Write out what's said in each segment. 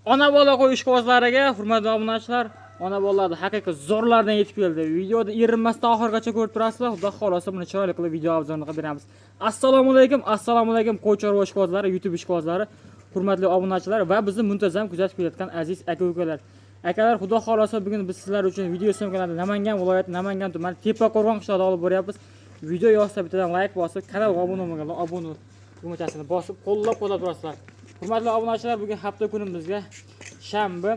Ona bola qo'yish quvozlariga hurmatli obunachilar, ona bolalarni haqiqiy zo'rlardan yetib keldi. Videoda erinmasdan oxirigacha ko'rib turasizlar. Xudo xolasa buni chiroyli qilib video obzorini qilib beramiz. Assalomu alaykum qo'ychorva ishqibozlari, YouTube ishqibozlari, hurmatli obunachilar va bizni muntazam kuzatib kelayotgan aziz aka-ukalar. Akalar, xudo xolasa bugun biz sizlar uchun video syomkalarni Namangan viloyati Namangan tumani Tepaqo'rg'on qishlog'ida olib boryapmiz. Video yoqsa bittadan like bosib, kanalga obuna bo'lmaganlar obuna tugmachasini bosib, qo'llab turasizlar. Hurmatli obunachilar, bugun hafta kunimizga shanba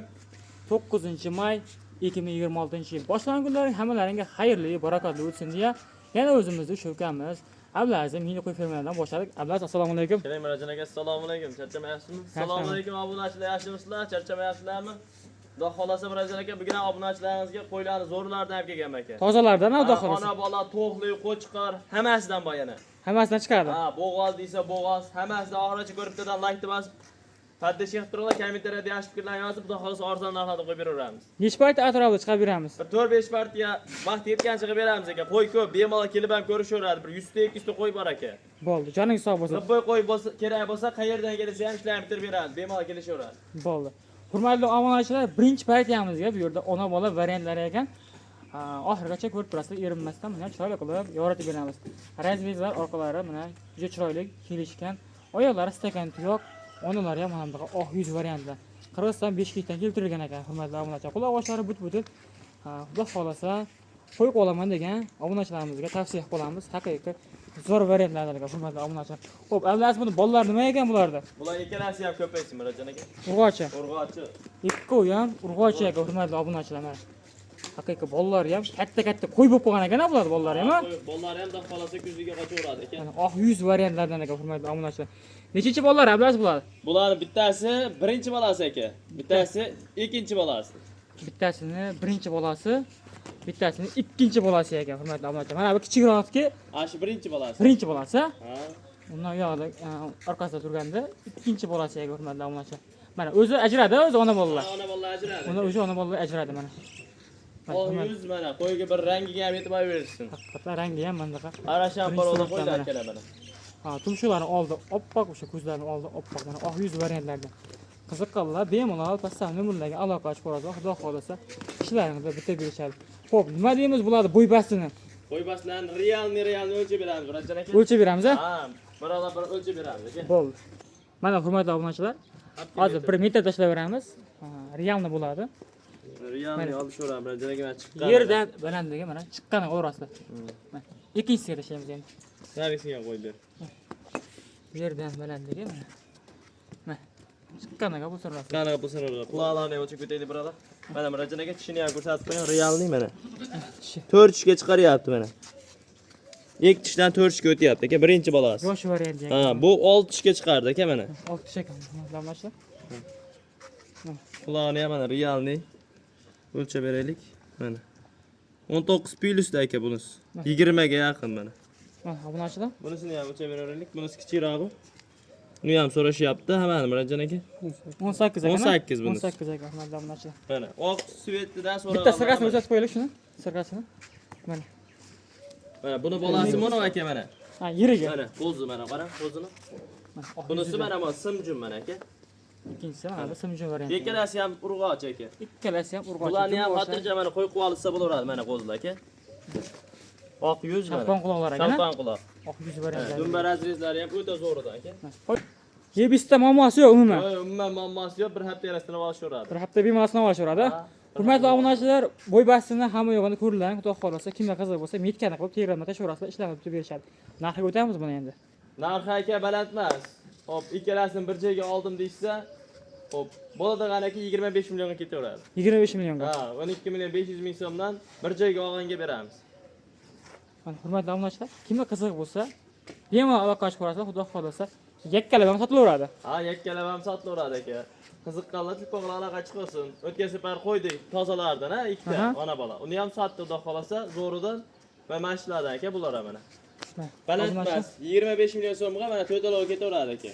9-may 2026-yil. Boshlangan kunlaring hammalaringga xayrli, barakatli o'tsin deya, yana o'zimizni shovkamiz Abdulaziz meni qo'y fermalardan boshladik. Abdulaziz, assalomu alaykum. Keling, Mirajon aka, assalomu alaykum. Charchamayapsizmi? Assalomu alaykum obunachilar, yaxshimisizlar? Charchamayapsizlarmi? Xudo xolasa Mirajon aka, bugun obunachilaringizga qo'ylarni zo'rlardan olib kelganman aka. Tozalardan, xudo xolasa. Ona bola, to'qli, qo'chqor, hammasidan bor yana. Hammasidan chiqadi. Ha, bo'g'oz desa bo'g'oz, hammasidan oxirigacha ko'rib turgan like bosib, Faddish turinglar, kommentariyada yaxshi fikrlarni yozib, xudo xolasa arzon narxlarda qo'yib beraveramiz. Necha payt atrofida chiqarib beramiz? Bir 4-5 partiya vaqt yetgancha qilib beramiz aka. Qo'y ko'p, bemalol kelib ham ko'rishaveradi. Bir 100 ta 200 ta qo'y bor aka. Bo'ldi, joning sog' bo'lsin. Qo'y bo'lsa, kerak bo'lsa, qayerdan kelsa ham ishlarni bitirib beramiz. Bemalol kelishaveradi. Bo'ldi. Hurmatli obunachilar, birinchi partiyamizga bu yerda ona bola variantlari ekan. Oxirigacha ko'rib turasizlar, erinmasdan mana chiroyli qilib yoritib beramiz. Razvezlar orqalari mana juda chiroyli kelishgan. Oyoqlari stakan tuyoq, onalari ham mana bunaqa oq yuz variantlar. Qirg'iziston Bishkekdan keltirilgan ekan, hurmatli obunachilar. Quloq oshlari but-but. Xudo xolasa qo'yib olaman degan obunachilarimizga tavsiya qilamiz. Haqiqiy zo'r variantlarga hurmatli obunachilar. Xo'p, Abdulaziz, buni bolalar nima ekan bularda? Bular ikkalasi ham ko'paysin, Mirajon aka. Urg'ochi. Urg'ochi. Ikkovi ham urg'ochi ekan, hurmatli obunachilar. Haqiqiy bolalar ham katta qo'y bo'lib qolgan ekan bular bolalari ham. Bolalari ham xudo xolasa kuziga qochaveradi ekan. Oq yuz variantlardan ekan, hurmatli obunachilar. Nechinchi bolalar Abdulaziz bular? Bularning bittasi birinchi bolasi aka, bittasi ikkinchi bolasi. Bittasini birinchi bolasi, bittasini ikkinchi bolasi ekan, hurmatli obunachilar. Mana bu kichikroqki, Shu birinchi bolasi. birinchi bolasi. Ha. Undan yoqda orqasida turganda ikkinchi bolasi ekan, hurmatli obunachilar. Mana o'zi ajradi, o'zi ona bolalar. Ona bolalar ajradi. Unda o'zi ona bolalar ajradi mana. Yuz mana qo'yga bir rangiga ham e'tibor bersin. Haqiqatan rangi ham bundaqa. Arashan paroda qo'ylar akalar mana. Tumshuqlarni oldi oppoq, o'sha ko'zlarini oldi oppoq, mana oq yuz variantlardan. Qiziqqanlar bemalol pastdan numurlarga aloqa ochib ko'radi. Xudo xolasa ishlaringizda bitta berishadi. Xo'p, nima deymiz bularni bo'y bastini? Bo'y bastlarni realni o'lchab beramiz, Mirajon aka. O'lchab beramiz, ha? Ha, birolar bir o'lchab beramiz aka. Bo'ldi. Mana hurmatli obunachilar, hozir 1 metr tashlab beramiz. Realni bo'ladi. Realni olishaveramiz, Mirajon aka, mana chiqqan. Yerdan balandligi mana chiqqani o'rasida. Mana ikkinchisiga tashlaymiz endi. Narisiga qo'y ber. Yerdan balandligi mana. Mana chiqqaniga bu so'rasi. Qanaqa bo'lsa o'ralab. Quloqlarni ham o'chib ketaylik birolar. Mana Mirajon aka tishini ham ko'rsatib qo'ying, realni mana. 4 tishga chiqaryapti mana. Ilk tishdan 4 tishga o'tyapti aka, birinchi bolasi. Yosh variant ekan. Ha, bu 6 tishga chiqardi aka mana. 6 tish ekan, damlashlar. Quloqni ham mana realni o'lchab beraylik. Mana. 19 plyusda aka bunisi. 20 ga yaqin mana. Mana obunachilar. Bunisini ham o'lchab beraylik. Bunisi kichikroq. Uni ham so'rashyapti, hammani Mirajon aka. 18 ekan. 18 bunisi. 18 ekan, hurmatli obunachilar. Mana oq svetidan so'ragan. Bitta sirkasini o'zatib qo'yaylik shuni. Sirkasini. Mana. Mana buni bolasi mono aka mana. Ha, yiriga. Mana qo'zi mana, qarang qo'zini. Bunisi mana simjun mana aka. Ikkinchisi mana bu simjun variant. Ikkalasi ham urg'och aka. Ikkalasi ham urg'och. Bularni ham xotirjam mana qo'yib olsa bo'laveradi mana qo'zlar aka. Oq yuz mana. Shalqon quloqlar ekan. Shalqon quloq. Oq yuz variantlar. Dumba razrezlari ham o'ta zo'rida aka. Yebisda muammosi yo'q umuman. Umuman muammosi yo'q, bir hafta yarasini olishaveradi. Bir hafta bemalol sinab olishaveradi. Hurmatli obunachilar, bo'y bastini hamma yo'g'ini ko'rdilar. Xudo xolasa kimga qiziq bo'lsa, metkani qilib Telegramda tashaverasizlar, ishlarni bitib berishadi. Narxiga o'tamiz buni endi. Narxi aka baland emas. Hop, ikkalasini bir joyga oldim deysa, hop, bo'ladigan aka 25 millionga ketaveradi. 25 millionga. Ha, 12 million 500 ming so'mdan bir joyga olganga beramiz. Mana hurmatli obunachilar, kimga qiziq bo'lsa, bemalol aloqa ochib ko'rasizlar, xudo xolasa yakkalab ham sotilaveradi. Ha, yakkalab ham sotilaveradi aka. Qiziqqanlar telefonga aloqa chiqsin. O'tgan safar qo'ydik tozalardan, ha, ikkita ona bola. Uni ham sotdi, xudo xolasa, zo'ridan va mashlardan aka bular ham mana. Baland emas, 25 million so'mga mana to'talab ketaveradi aka.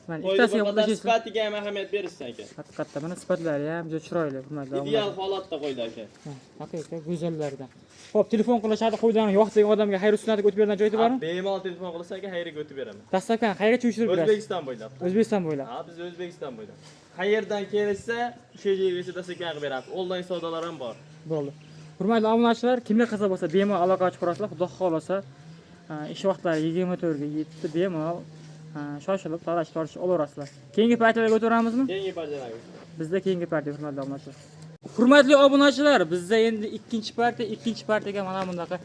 Mana ikkitasiga qo'shasiz. Sifatiga ham ahamiyat berishsin aka. Haqiqatda mana sifatlari ham juda chiroyli, hurmatli obunachilar. Ideal holatda qo'ydi aka. Haqiqiy go'zallardan. Xo'p, telefon qilishadi, qo'ydan yo'qdagi odamga xayr sunnatiga o'tib beradigan joyi bormi? Bemalol telefon qilsa aka, xayriga o'tib beraman. Dastlabki qayergacha uyushtirib berasiz? O'zbekiston bo'ylab. O'zbekiston bo'ylab. Ha, biz O'zbekiston bo'ylab. qayerdan kelsa o'sha yergacha dastakan qilib beramiz. Onlayn savdolar ham bor. Bo'ldi. Hurmatli obunachilar, kimga qiziq bo'lsa bemalol aloqa ochib ko'rasizlar. Xudo xolasa, ish vaqtlari 24 ga yetdi, bemalol shoshilib talash-tortish olaverasizlar. Keyingi partiyalarga o'taramizmi? Keyingi partiyalarga. Bizda keyingi partiya hurmatli obunachilar. Hurmatli obunachilar, bizda endi ikkinchi partiyaga mana bunaqa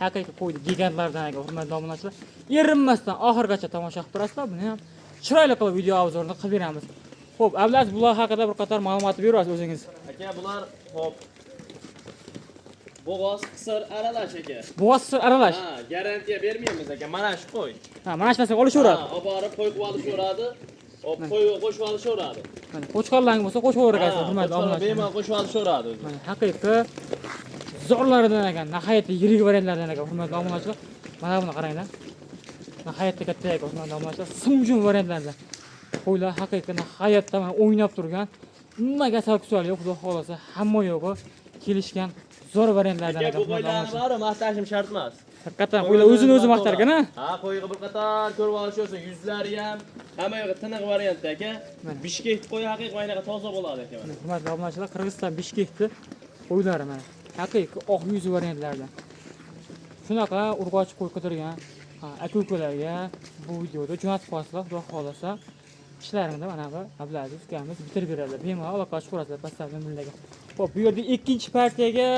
haqiqiy qo'ydi gigantlardan aka hurmatli obunachilar. Erinmasdan oxirgacha tomosha qilib turasizlar. Buni ham chiroyli qilib video obzorini qilib beramiz. Xo'p, avval bular haqida bir qator ma'lumot berasiz o'zingiz. Aka, bular hop bo'g'oz qisir aralash aka. Bo'g'oz aralash. Ha, garantiya bermaymiz aka. Mana shu qo'y. Ha, mana shu narsaga olishaveradi. Ha, olib borib qo'y qilib olishaveradi. Qo'yga qo'shib olishaveradi. Mana qo'chqorlang bo'lsa qo'shaverasiz hurmatli obunachilar. Bemalol qo'shib olishaveradi o'zi. Mana haqiqiy zo'rlaridan ekan, nihoyatda yirik variantlardan ekan hurmatli obunachilar. Mana buni qaranglar. Nihoyatda katta ekan hurmatli obunachilar. Simjun variantlardan. Qo'ylar haqiqiy nihoyatda mana o'ynab turgan. Nimaga asal-kusal yo'q, xudo xolasa, hamma yo'g'i kelishgan zo'r variantlardan ekan. Bu qo'ylarni bari maqtashim shart emas. Haqiqatan qo'ylar o'zini o'zi maqtar ekan-a? Ha, qo'yga bir qator ko'rib olishaversin, yuzlari ham hamma yo'g'i tiniq variantda aka. Bishkek qo'y haqiqiy aynaqa toza bo'ladi aka. Hurmatli obunachilar, Qirg'iziston Bishkekni qo'ylari mana. Haqiqiy oq yuz variantlardan. Shunaqa urg'ochi qo'y qidirgan aka-ukalarga bu videoda jo'natib qo'yasizlar, xudo xolasa. İşlerimde bana bu Abdulaziz ukamiz bitirib beradi. Bemalol aloqa ochib ko'rasizlar pastdan bundaga. Xo'p, bu yerda ikkinchi partiyaga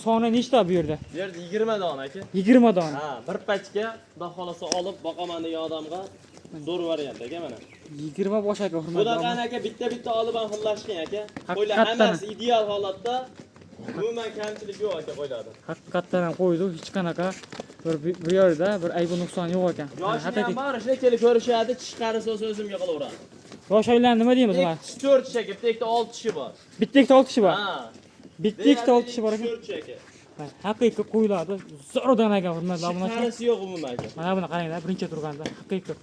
soni nechta bu yerda? Bu yerda 20 dona aka. 20 dona. Ha, bir pachka xudo xolasa olib boqaman degan odamga zo'r variant aka mana. 20 bosh aka hurmatli. Bunaqa aka bitta olib ham xillashgan aka. Qo'ylar Haqiqatdan. hammasi ideal holatda. Umuman kamchilik yo'q aka qo'ylarda. Haqiqatdan ham qo'ydi, hech qanaqa bir yerda bir aybi nuqson yo'q ekan. Yoshi ham bor, shunday kelib ko'rishadi, tish qarisi bo'lsa o'zimga qilaveradi. Yosh oylarni nima deymiz ular? 4 tish aka, bitta ikkita 6 tishi bor. Bitta ikkita 6 tishi bor. Ha. Bitta ikkita 6 tishi bor ekan. 4 tish aka. Haqiqiy qo'ylardi, zo'rdan ekan hurmatli obunachilar. Qarisi yo'q umuman aka. Mana buni qaranglar, birinchi turganda haqiqiy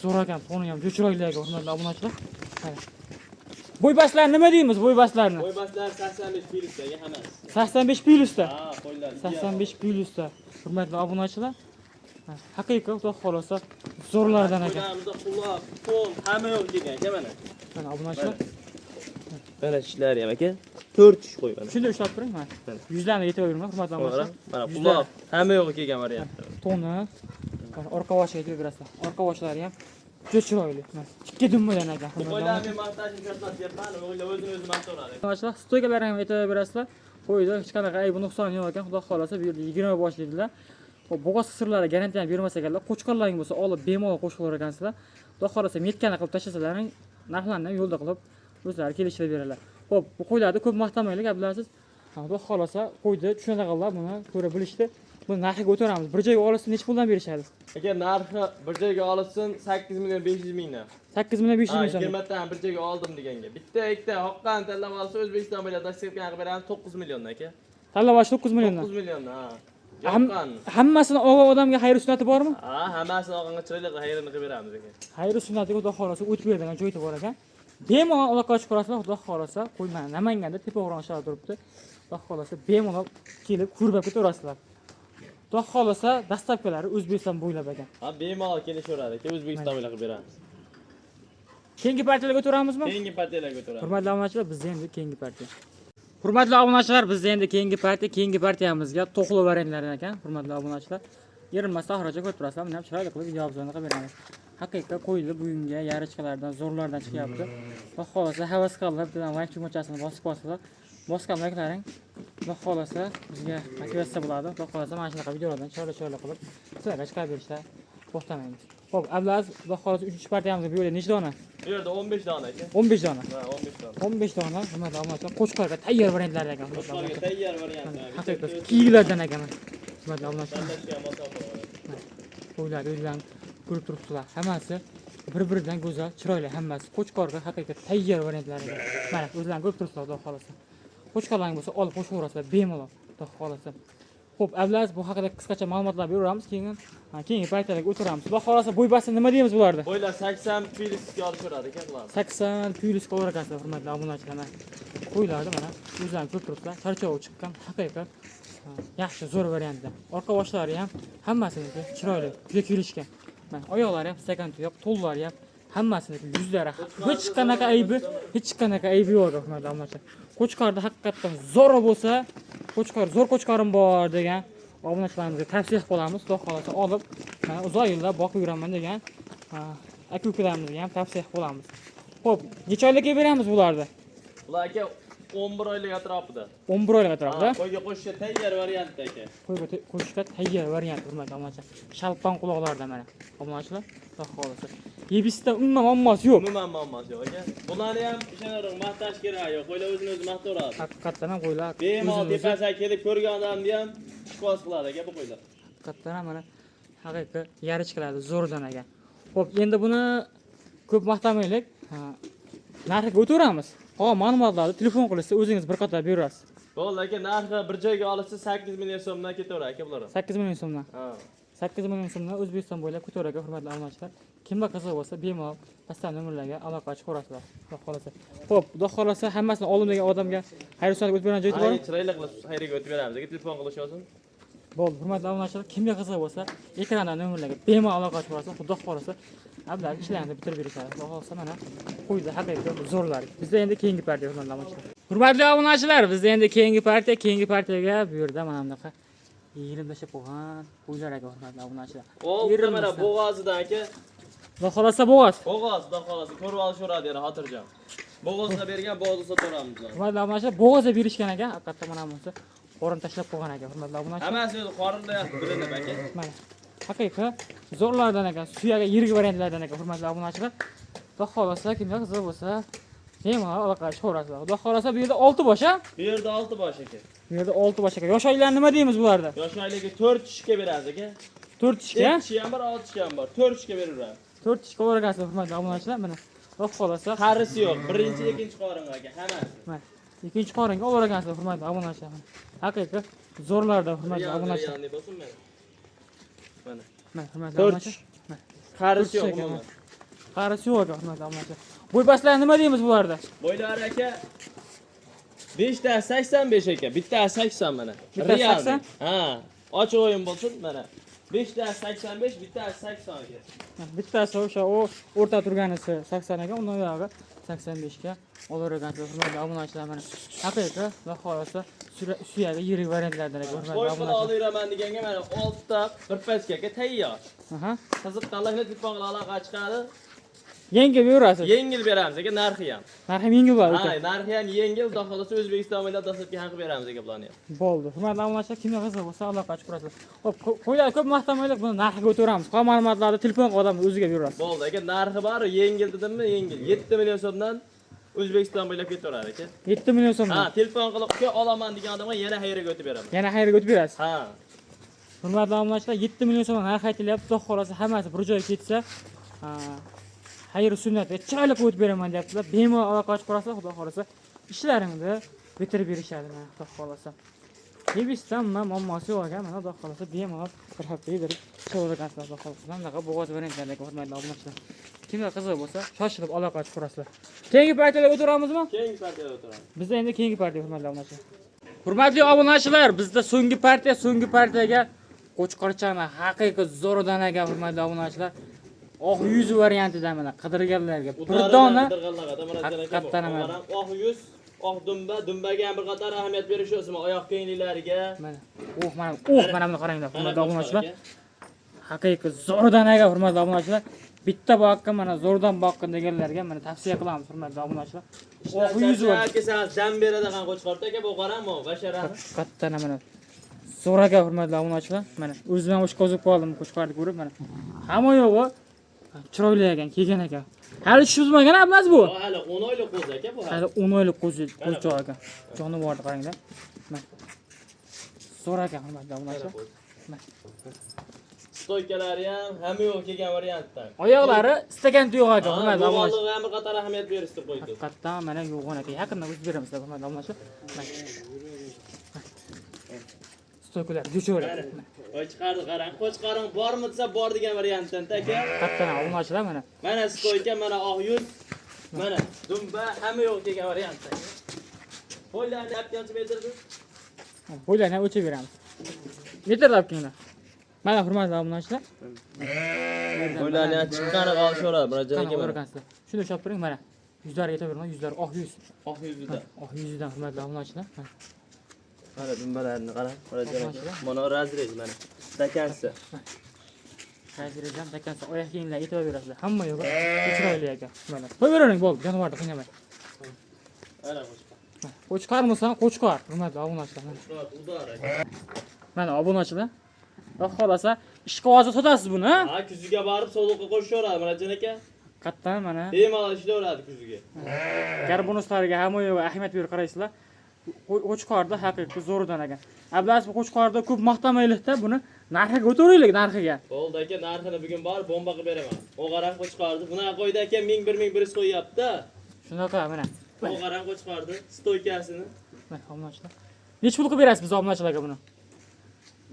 zo'r ekan, to'ni ham chiroyli ekan hurmatli obunachilar. Bo'ybastlar nima deymiz bo'ybastlarni? Bo'ybastlar 85 plyusdagi hammasi. 85 plyusda. Ha, qo'ylar. 85 plyusda. Hurmatli obunachilar. Haqiqiy xudo xolasa zo'rlardan ekan. Qo'ylarimizda quloq, qo'l hamma yo'q degan aka mana. Mana obunachilar. Mana tishlari ham aka. 4 tish qo'y mana. Shunda ushlab turing mana. Yuzlarni yetib yurma hurmatli obunachilar. Mana quloq hamma yo'q kelgan variant. Toni. Orqa boshiga yetib yurasizlar. Orqa boshlari ham juda chiroyli. Tikka dummadan ekan. Qo'ylarni maqtashim shartmas deyapman, o'g'illar o'zini maqtaveradi. Obunachilar, stoykalarni ham aytib berasizlar. Qo'yda hech qanaqa aybi nuqson yo'q ekan. Xudo xolasa bu yerda 20 bosh dedilar. Bo'g'oz sirlari garantiya bermas ekanlar. Qo'chqorlaring bo'lsa olib bemalol qo'shib o'ragansizlar. Xudo xolasa metkani qilib tashlasalaring, narxlarni ham yo'lda qilib o'zlari kelishib beradilar. Xo'p, bu qo'ylarni ko'p maqtamaylik, Abdulaziz. Xudo xolasa qo'ydi tushunadiganlar buni ko'ra bilishdi. Buni narxiga o'tiramiz. Bir joyga olsa necha puldan berishadi? Aka, narxi bir joyga olsin 8 million 500 mingdan. 8 million 500 ming so'm. 20 dan bir joyga oldim deganga. Bitta ikkita hoqqan tanlab olsa O'zbekiston bo'ylab dastlabki qilib beramiz 9 milliondan aka. Tanlab olish 9 milliondan. 9 milliondan, ha. Hammasini olgan odamga xayr sunnati bormi? Ha, hammasini olganga chiroyli xayrini qilib beramiz aka. Xayr sunnatiga xudo xolasa o'tib beradigan joyda bor ekan. Bemalol aloqa ochib ko'rasizlar, xudo xolasa qo'ymani Namanganda Tepao'ron shaharida turibdi. Xudo xolasa bemalol kelib ko'rib ketaverasizlar. Xudo xolasa dastlabkilari O'zbekiston bo'ylab ekan. Ha, bemalol kelishaveradi aka, O'zbekiston bo'ylab qilib beramiz. Keyingi partiyalarga o'tiramizmi? Keyingi partiyalarga o'tiramiz. Hurmatli obunachilar, bizda endi keyingi partiya. Hurmatli obunachilar, bizda endi keyingi partiyamizga to'qli variantlardan ekan, hurmatli obunachilar. Yerinmasdan xarajaga ko'rib turasizlar, buni ham chiroyli qilib video obzorini qilib beramiz. Haqiqiy qo'ydi bugunga yarichkalardan, zo'rlardan chiqyapti. Xudo xolasa havas qilib bilan like tugmachasini bosib qo'yasizlar. Bosgan liklaring xudo xolasa bizga motivatsiya bo'ladi. Xudo xolasa mana shunaqa videolardan chiroyli qilib sizlarga chiqarib berishda to'xtamaymiz. Xo'p, Abdulaziz, xudo xolasa 3-partiyamizga bu yerda nechta dona? Bu yerda 15 dona aka. 15 dona. Ha, 15 dona. 15 dona, hurmatli obunachilar, qo'chqorga tayyor variantlar ekan. Qo'chqorga tayyor variant. Haqiqiy kiyiklardan ekan. Hurmatli obunachilar. Qo'ylar o'zlaridan ko'rib turibsizlar. Hammasi bir-biridan go'zal, chiroyli hammasi. Qo'chqorga haqiqiy tayyor variantlar ekan. Mana o'zlaridan ko'rib turibsizlar, xudo xolasa. Qo'chqorlaring bo'lsa olib qo'shaverasizlar bemalol, xudo xolasa. Xo'p, Abdulaziz bu haqida qisqacha ma'lumotlar beramiz, keyingi paytlarga o'tiramiz. Xudo xolasa bo'ybasti nima deymiz bularda? Bo'ylar 80 plyusga olishaveradi aka bular. 80 plyus qo'yar ekansizlar, hurmatli obunachilar. Qo'ylarni mana o'zlaridan ko'rib turibsizlar. Charchovi chiqqan, haqiqiy yaxshi, zo'r variantda. Orqa boshlari ham hammasiniki chiroyli, juda kelishgan. Mana oyoqlari ham stakan tuyoq, to'llari ham Hammasini yuzlari hech qanaqa aybi yo'q hurmatli obunachilar. Qo'chqorda haqiqatan zo'r bo'lsa, zo'r qo'chqorim bor degan obunachilarimizga tavsiya qilib qolamiz. Xudo xolasa olib, mana uzoq yillar boqib yuraman degan aka-ukalarimizga ham tavsiya qilib qolamiz. Xo'p, necha oylikka beramiz bularni? Bular aka 11 oylik atrofida. 11 oylik atrofida. Qo'yga qo'shishga tayyor variantda aka. Qo'yga qo'shishga tayyor variant hurmatli obunachilar. Shalpon quloqlarda mana obunachilar, xudo xolasa. Yebisda umuman muammosi yo'q. Umuman muammosi yo'q aka. Bularni ham ishonarli maqtash kerak yo'q. Qo'ylar o'zini-o'zi maqtaveradi. Haqiqatan ham qo'ylar. Bemalol tepasiga kelib ko'rgan odamni ham shikos qiladi aka bu qo'ylar. Haqiqatan ham mana haqiqiy yarichqiladi zo'rdan ekan. Xo'p, endi buni ko'p maqtamaylik. Narxiga o'tiramiz. Ma'lumotlarni telefon qilsa o'zingiz bir qator berasiz. Bo'ldi aka, narxi bir joyga olishsa 8 million so'mdan ketaveradi aka bular. 8 million so'mdan. Ha. 8 million so'mdan O'zbekiston bo'ylab ko'taveradi hurmatli obunachilar. Kimga qiziq bo'lsa, bemalol pastdan nomerlarga aloqa qilib ko'rasizlar. Xudo xolasa. Xo'p, xudo xolasa hammasini olim degan odamga xayr-sanat o'tib bergan joyi bor. Chiroyli qilib xayriga o'tib beramiz aka, telefon qilish yozing. Bo'ldi, hurmatli obunachilar, kimga qiziq bo'lsa, ekrandan nomerlarga bemalol aloqa qilib ko'rasiz. Xudo xolasa ablar ishlarni bitirib berishadi. Xudo xolasa mana qo'ydi haqiqiy zo'rlar. Bizda endi keyingi partiya hurmatli obunachilar. Hurmatli obunachilar, bizda endi keyingi partiyaga bu yerda mana bunaqa yerim tashlab qo'ygan qo'ylar aka hurmatli obunachilar. Oldi mana bo'g'ozidan aka. Xudo xolasa bo'g'oz. Bo'g'oz, xudo xolasa ko'rib olishuradi yana xotirjam. Bo'g'ozga bergan bo'g'ozni sotaveramiz. Hurmatli obunachilar, bo'g'ozga berishgan ekan, haqiqatda mana bunisi qorin tashlab qo'ygan ekan hurmatli obunachilar. Hammasi o'zi qorinda bilinib aka. Mana haqiqiy zo'rlardan ekan, suyaga yirik variantlardan ekan hurmatli obunachilar. Xudo xolasa kimga qiziq bo'lsa, bemalol aloqa qilib ko'rasizlar. Xudo xolasa bu yerda 6 bosh a? Bu yerda 6 bosh aka. Bu yerda 6 bosh ekan. Yosh oylar nima deymiz bularda? Yosh oylarga 4 tishga beramiz aka. 4 tishga? 4 tishi ham bor, 6 tishi ham bor. 4 tishga beraveramiz. 4 tishga o'ragansizlar hurmatli obunachilar. Mana xudo xolasa qarisi yo'q. Birinchi, ikkinchi qorin aka, hammasi. mana ikkinchi qoringa o'ragansizlar hurmatli obunachilar. Haqiqiy zo'rlarda hurmatli obunachilar. Mana. Mana hurmatli 4 obunachilar. qarisi yo'q umuman. Qarisi yo'q ekan hurmatli obunachilar. Bo'y pastlar nima deymiz bularda? Bo'ylari aka 5 ta 85 aka, bitta 80 mana. Bitta 80? Ha, ochiq o'yin bo'lsin mana. 5 ta 85, bitta 80 aka. Bittasi o'sha o'rta turganisi 80 ekan, undan yog'i 85 ga olavergansizlar hurmatli obunachilar mana. Haqiqiy va xolasa suyaga yirik variantlardan ekan hurmatli Qo'y obunachilar. oldiraman deganga mana 6 ta bir paskaga tayyor. Aha. Qiziqqanlarga telefon qilib aloqa chiqadi. Yengil berasiz. Yengil beramiz aka, narxi ham. Narxi yengil bor Ha, ekan. narxi ham yengil, xudo xolasa O'zbekiston bo'ylab dastlabki haq beramiz aka bularni ham. Bo'ldi. Hurmatli obunachilar, kimga qiziq bo'lsa aloqa qilib ko'rasizlar. Xo'p, qo'ylar ko'p maqtamaylik, buni narxiga o'tiramiz. Qolgan ma'lumotlarni telefon qilib o'ziga berasiz. Bo'ldi aka, narxi bor, yengil dedimmi? Yengil. 7 million so'mdan O'zbekiston bo'ylab ketaveradi aka. 7 million so'm. Ha, telefon qilib olaman degan odamga yana xayriga o'tib beraman. Yana xayriga o'tib berasiz. Ha. Hurmatli obunachilar, 7 million so'm narx aytilyapti. Xudo xolasa hammasi bir joyga ketsa, xayr sunnatga chiroyli qilib o'tib beraman deyaptilar. Bemalol aloqa qilib ko'rasizlar, xudo xolasa ishlaringni bitirib berishadi mana xudo xolasa. Yebisdan muammosi yo'q ekan, mana xudo xolasa bemalol bir hafta yedirib chiqaverasizlar xudo xolasa. Bunaqa bo'g'oz variantlarga hurmatli obunachilar. Kimga qiziq bo'lsa, shoshilib aloqa qilib ko'rasizlar. Keyingi partiyaga o'tiramizmi? Keyingi partiyaga o'tiramiz. Bizda endi keyingi partiya hurmatli obunachilar. Hurmatli obunachilar, bizda so'nggi partiyaga qo'chqorchani haqiqiy zo'ridan ekan hurmatli obunachilar. Oq yuz variantida mana qidirganlarga bir dona haqiqatdan ham oq yuz, oq dumbaga ham bir qator ahamiyat berish o'smi oyoq kengliklariga. mana mana buni qaranglar hurmatli obunachilar. Haqiqiy zo'ridan ekan hurmatli obunachilar. Bitta boqqa mana zo'rdan boqqin deganlarga mana tavsiya qilamiz hurmatli obunachilar. Oq yuz va kelsangiz dam beradigan qo'chqorda aka bu qarami, basharani. haqiqatdan mana zo'r ekan hurmatli obunachilar. Mana o'zim ham o'shqa o'zib qoldim qo'chqorni ko'rib mana. Hamma yo'g'i chiroyli ekan, kelgan ekan. Hali tushizmagan emas bu. Hali 10 oylik qo'z aka bu. Hali 10 oylik qo'zchoq ekan. Jonivorni qaranglar. Mana. Zo'r ekan hurmatli obunachilar. Stoykalari ham hamma yo'q kelgan variantdan. Oyoqlari stakan tuyoq ekan hurmatli obunachilar. Bo'lganligi ham bir qator ahamiyat berishdi qo'ydi. Haqiqatdan mana yo'g'on ekan. Yaqindan o'zib beramiz hurmatli obunachilar. Stoykalar jo'cho'lar. Voy chiqardi qarang. Qo'chqoring bormi desa bor degan variantdan aka. Haqiqatdan obunachilar mana. Mana stoyka, mana oq yuz, mana dumba hamma yo'q degan variantdan. Qo'ylarni olib metrsiz. Bo'ylarni o'lchab beramiz. Metrlab kelinglar. Mana hurmatli obunachilar. Qo'ylarni chiqqani qolishaveradi, Murodjon aka. Qanaqa o'rgansizlar. Shuni ushlab turing mana. Yuzlari yetaveradi, yuzlari oq yuz. Oq yuzida. Oq yuzidan hurmatli obunachilar. Qara dumbalarni qara, Murodjon aka. Mana razrez mana. Stakansi. Hozirdan takansa oyoq kiyimlar yetaverasizlar. Hamma yo'q. Chiroyli aka. Mana. Qo'yavering bo'ldi, jonivorni qiynamay. Ana qo'chqor. Qo'chqarmisan? Qo'chqor. Hurmatli obunachilar. Udor aka. Mana obunachilar. Va xolasa ishga hozir sotasiz buni, ha? Ha, kuziga borib sodiqqa qo'shaveradi, Murodjon aka. Qattan mana. Bemalol ishlayveradi kuziga. Gar bonuslariga hamma yo'q ahamiyat berib qaraysizlar. Qo'chqorda haqiqiy zo'rdan ekan. Ablas bu qo'chqorda ko'p maqtamaylikda buni narxiga o'tiraylik, narxiga. Bo'ldi aka, narxini bugun borib bomba qilib beraman. O'g'aran qo'chqordi. Bunaqa qo'ydi aka 1100 qo'yapti. Shunaqa mana. O'g'aran qo'chqordi, stoykasini. Mana obunachilar. Nech pul qilib berasiz biz obunachilarga buni?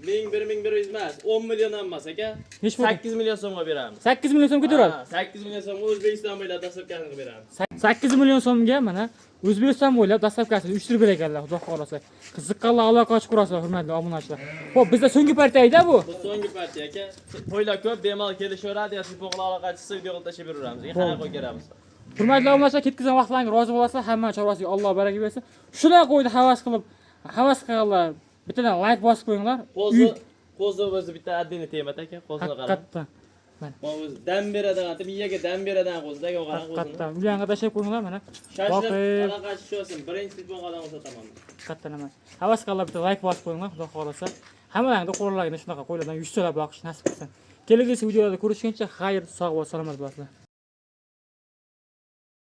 1100 emas, 10 milliondan emas aka. Nech pul? 8 million so'mga beramiz. 8 million so'm ko'taradi. 8 million so'mga O'zbekiston bo'ylab dastavkasini qilib beramiz. 8 million so'mga mana O'zbekiston bo'ylab dastavkasini uyushtirib berganlar, xudo xolasa. Qiziqqanlar aloqa ochib ko'rasizlar, hurmatli obunachilar. Xo'p, bizda so'nggi partiyada bu. Bu so'nggi partiya aka. Qo'ylar ko'p, bemalol kelishaveradi, yoki bog'lar aloqachisi videoga tashlab beramiz. Qanaqa qo'y kerakmiz. Hurmatli obunachilar, ketkizgan vaqtlaringiz rozi bo'lsa, hamma chorvasiga Alloh baraka bersin. Shunday qo'ydi havas qilganlar. Bittadan like bosib qo'yinglar. Qo'zni o'zi bitta addini temat aka, qo'zni qarang. Haqiqatdan. Mana. Bu o'zi dam beradigan, miyaga dam beradigan qo'zdagi o'g'aran qo'zni. Haqiqatdan. Uyanga tashlab qo'yinglar mana. Shashilib aloqachi olsin, birinchi bog'adan o'taman. Haqiqatdan emas. Havas qilganlar bitta like bosib qo'yinglar, xudo xolasa. Hammalarga qo'llarga shunaqa qo'ylardan 100 so'lab boqish nasib qilsin. Kelgusi videolarda ko'rishguncha xayr, sog' va salomat bo'lasizlar.